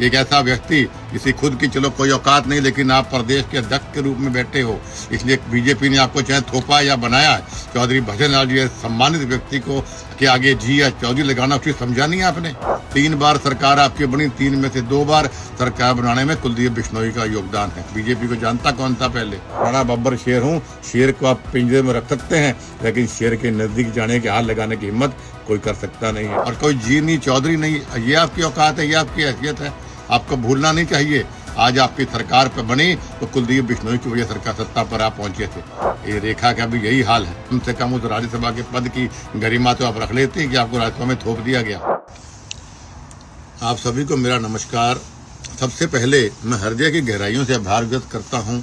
एक ऐसा व्यक्ति जिसे खुद की चलो कोई औकात नहीं, लेकिन आप प्रदेश के अध्यक्ष के रूप में बैठे हो, इसलिए बीजेपी ने आपको चाहे थोपा या बनाया है। चौधरी भजन लाल जी सम्मानित व्यक्ति को के आगे जी या चौधरी लगाना उचित समझा नहीं आपने। 3 बार सरकार आपकी बनी, 3 में से 2 बार सरकार बनाने में कुलदीप बिश्नोई का योगदान है। बीजेपी को जानता कौन था पहले? बड़ा बब्बर शेर हूँ, शेर को आप पिंजरे में रख सकते हैं, लेकिन शेर के नजदीक जाने के हाथ लगाने की हिम्मत कोई कर सकता नहीं है। और कोई जी नहीं, चौधरी नहीं, ये आपकी औकात है, ये आपकी हैसियत है। आपको भूलना नहीं चाहिए, आज आपकी सरकार पे बनी तो कुलदीप बिश्नोई की वजह सरकार सत्ता पर आप पहुंचे थे। ये रेखा का भी यही हाल है। कम से कम उस राज्यसभा के पद की गरिमा तो आप रख लेते हैं कि आपको राज्यसभा में थोप दिया गया। आप सभी को मेरा नमस्कार। सबसे पहले मैं हृदय की गहराइयों से आभार व्यक्त करता हूं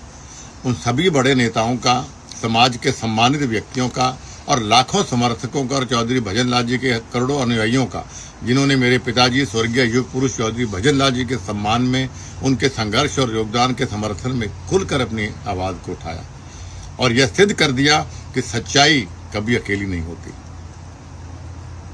उन सभी बड़े नेताओं का, समाज के सम्मानित व्यक्तियों का और लाखों समर्थकों का और चौधरी भजन लाल जी के करोड़ों अनुयायियों का, जिन्होंने मेरे पिताजी स्वर्गीय युग पुरुष चौधरी भजन लाल जी के सम्मान में, उनके संघर्ष और योगदान के समर्थन में खुलकर अपनी आवाज को उठाया और यह सिद्ध कर दिया कि सच्चाई कभी अकेली नहीं होती।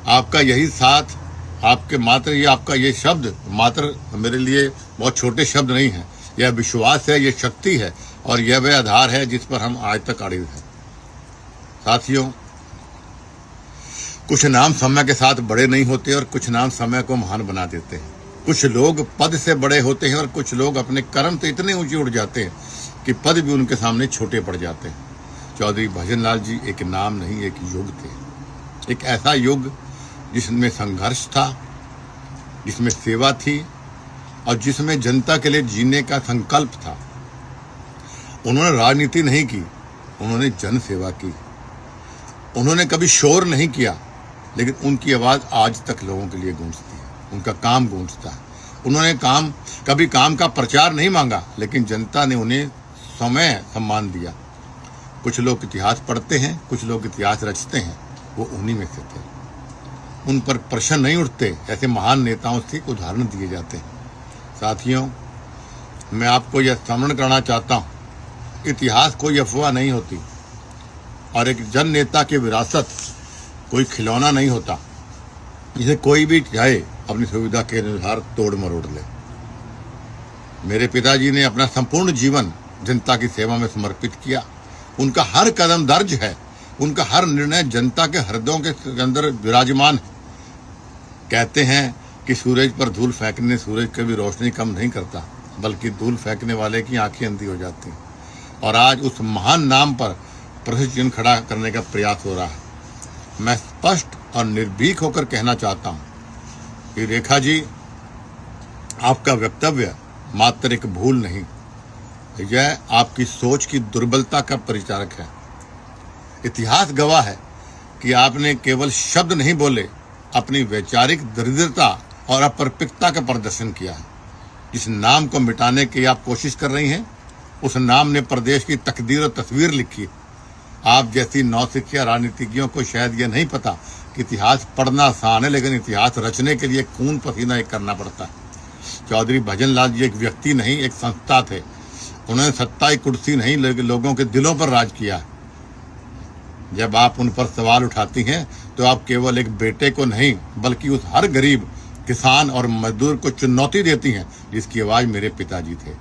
आपका यही साथ, आपका ये शब्द मात्र मेरे लिए बहुत छोटे शब्द नहीं है। यह विश्वास है, यह शक्ति है और यह वह आधार है जिस पर हम आज तक अड़िग हैं। साथियों, कुछ नाम समय के साथ बड़े नहीं होते और कुछ नाम समय को महान बना देते हैं। कुछ लोग पद से बड़े होते हैं और कुछ लोग अपने कर्म से इतने ऊंचे उठ जाते हैं कि पद भी उनके सामने छोटे पड़ जाते हैं। चौधरी भजन लाल जी एक नाम नहीं, एक युग थे। एक ऐसा युग जिसमें संघर्ष था, जिसमें सेवा थी और जिसमें जनता के लिए जीने का संकल्प था। उन्होंने राजनीति नहीं की, उन्होंने जन सेवा की। उन्होंने कभी शोर नहीं किया, लेकिन उनकी आवाज आज तक लोगों के लिए गूंजती है, उनका काम गूंजता है। उन्होंने कभी काम का प्रचार नहीं मांगा, लेकिन जनता ने उन्हें समय सम्मान दिया। कुछ लोग इतिहास पढ़ते हैं, कुछ लोग इतिहास रचते हैं, वो उन्हीं में से थे। उन पर प्रश्न नहीं उठते, ऐसे महान नेताओं से उदाहरण दिए जाते हैं। साथियों, मैं आपको यह स्मरण करना चाहता हूँ, इतिहास कोई अफवाह नहीं होती और एक जन नेता की विरासत कोई खिलौना नहीं होता जिसे कोई भी चाहे अपनी सुविधा के अनुसार तोड़ मरोड़ ले। मेरे पिताजी ने अपना संपूर्ण जीवन जनता की सेवा में समर्पित किया। उनका हर कदम दर्ज है, उनका हर निर्णय जनता के हृदयों के अंदर विराजमान है। कहते हैं कि सूरज पर धूल फेंकने सूरज कभी रोशनी कम नहीं करता, बल्कि धूल फेंकने वाले की आंखें अंधी हो जाती हैं। और आज उस महान नाम पर प्रश्न चिन्ह खड़ा करने का प्रयास हो रहा है। मैं स्पष्ट और निर्भीक होकर कहना चाहता हूं कि रेखा जी, आपका वक्तव्य मात्र एक भूल नहीं, यह आपकी सोच की दुर्बलता का परिचारक है। इतिहास गवाह है कि आपने केवल शब्द नहीं बोले, अपनी वैचारिक दरिद्रता और अपरिपक्वता का प्रदर्शन किया है। जिस नाम को मिटाने की आप कोशिश कर रही हैं, उस नाम ने प्रदेश की तकदीर और तस्वीर लिखी। आप जैसी नौसिखिया राजनीतिज्ञों को शायद यह नहीं पता कि इतिहास पढ़ना आसान है, लेकिन इतिहास रचने के लिए खून पसीना एक करना पड़ता है। चौधरी भजन लाल जी एक व्यक्ति नहीं, एक संस्था थे। उन्होंने सत्ता की कुर्सी नहीं, लेकिन लोगों के दिलों पर राज किया है। जब आप उन पर सवाल उठाती हैं तो आप केवल एक बेटे को नहीं, बल्कि उस हर गरीब, किसान और मजदूर को चुनौती देती हैं जिसकी आवाज मेरे पिताजी थे।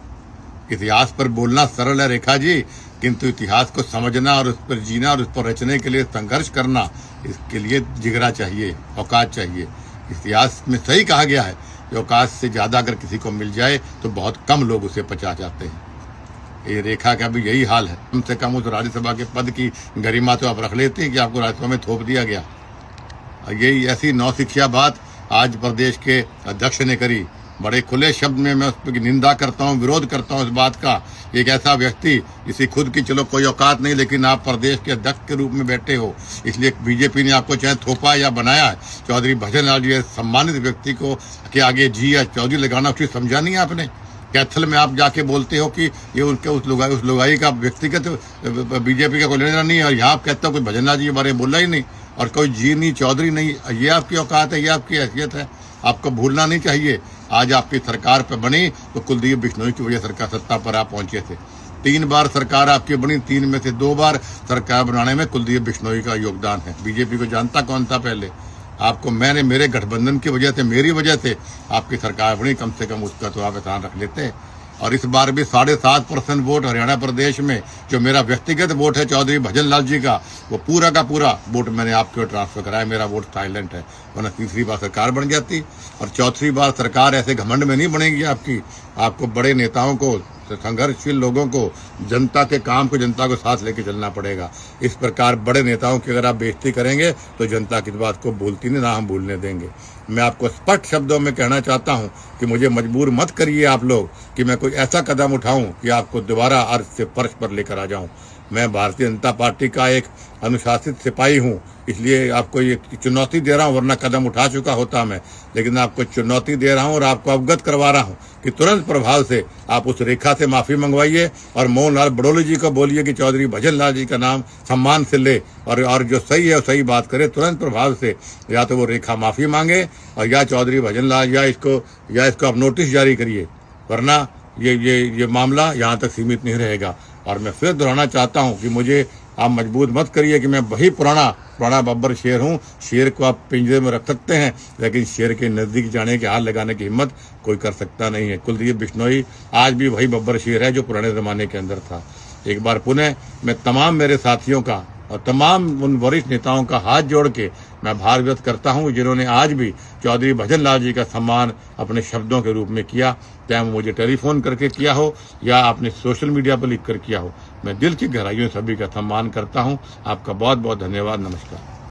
इतिहास पर बोलना सरल है रेखा जी, किंतु इतिहास को समझना और उस पर जीना और उस पर रचने के लिए संघर्ष करना, इसके लिए जिगरा चाहिए, औकात चाहिए। इतिहास में सही कहा गया है कि औकात से ज्यादा अगर किसी को मिल जाए तो बहुत कम लोग उसे पचा जाते हैं। ये रेखा का भी यही हाल है। कम से कम उस राज्यसभा के पद की गरिमा तो आप रख लेते हैं कि आपको राज्यसभा में थोप दिया गया। यही ऐसी नौसिखिया बात आज प्रदेश के अध्यक्ष ने करी। बड़े खुले शब्द में मैं उसकी निंदा करता हूं, विरोध करता हूं इस बात का। एक ऐसा व्यक्ति जिसे खुद की चलो कोई औकात नहीं, लेकिन आप प्रदेश के अध्यक्ष के रूप में बैठे हो, इसलिए बीजेपी ने आपको चाहे थोपा या बनाया है। चौधरी भजन लाल जी सम्मानित व्यक्ति को के आगे जी या चौधरी लगाना उचित समझा नहीं आपने। कैथल में आप जाके बोलते हो कि ये उनके उस लुगाई का व्यक्तिगत बीजेपी का कोई लेना नहीं है, और यहाँ आप कहते हो कोई भजन लाल जी के बारे में बोला ही नहीं और कोई जी नहीं, चौधरी नहीं। ये आपकी औकात है, ये आपकी हैसियत है। आपको भूलना नहीं चाहिए, आज आपकी सरकार पे बनी तो कुलदीप बिश्नोई की वजह सरकार सत्ता पर आप पहुंचे थे। 3 बार सरकार आपकी बनी, 3 में से 2 बार सरकार बनाने में कुलदीप बिश्नोई का योगदान है। बीजेपी को जानता कौन था पहले? आपको मैंने मेरे गठबंधन की वजह से, मेरी वजह से आपकी सरकार बनी, कम से कम उसका तो आप ध्यान रख लेते। और इस बार भी 7.5% वोट हरियाणा प्रदेश में जो मेरा व्यक्तिगत वोट है चौधरी भजन लाल जी का, वो पूरा का पूरा वोट मैंने आपके ओर ट्रांसफर कराया। मेरा वोट साइलेंट है, वरना तीसरी बार सरकार बन जाती। और चौथी बार सरकार ऐसे घमंड में नहीं बनेगी आपकी। आपको बड़े नेताओं को, संघर्षशील लोगों को, जनता के काम को, जनता को साथ लेके चलना पड़ेगा। इस प्रकार बड़े नेताओं की अगर आप बेइज्जती करेंगे तो जनता की बात को बोलती नहीं, ना हम भूलने देंगे। मैं आपको स्पष्ट शब्दों में कहना चाहता हूं कि मुझे मजबूर मत करिए आप लोग कि मैं कोई ऐसा कदम उठाऊं कि आपको दोबारा अर्थ से फर्श पर लेकर आ जाऊं। मैं भारतीय जनता पार्टी का एक अनुशासित सिपाही हूं, इसलिए आपको ये चुनौती दे रहा हूं, वरना कदम उठा चुका होता मैं। लेकिन आपको चुनौती दे रहा हूं और आपको अवगत करवा रहा हूं कि तुरंत प्रभाव से आप उस रेखा से माफी मंगवाइए और मोहन लाल बड़ोली जी को बोलिए कि चौधरी भजन लाल जी का नाम सम्मान से ले और जो सही है वो सही बात करे। तुरंत प्रभाव से या तो वो रेखा माफी मांगे और या चौधरी भजन लाल या इसको आप नोटिस जारी करिए, वरना ये मामला यहाँ तक सीमित नहीं रहेगा। और मैं फिर दोहराना चाहता हूँ कि मुझे आप मजबूर मत करिए कि मैं वही पुराना बब्बर शेर हूँ। शेर को आप पिंजरे में रख सकते हैं, लेकिन शेर के नजदीक जाने के, हाथ लगाने की हिम्मत कोई कर सकता नहीं है। कुलदीप बिश्नोई आज भी वही बब्बर शेर है जो पुराने जमाने के अंदर था। एक बार पुनः मैं तमाम मेरे साथियों का और तमाम उन वरिष्ठ नेताओं का हाथ जोड़ के मैं आभार व्यक्त करता हूं जिन्होंने आज भी चौधरी भजन लाल जी का सम्मान अपने शब्दों के रूप में किया, चाहे वो मुझे टेलीफोन करके किया हो या आपने सोशल मीडिया पर लिखकर किया हो। मैं दिल की गहराइयों से सभी का सम्मान करता हूं। आपका बहुत बहुत धन्यवाद। नमस्कार।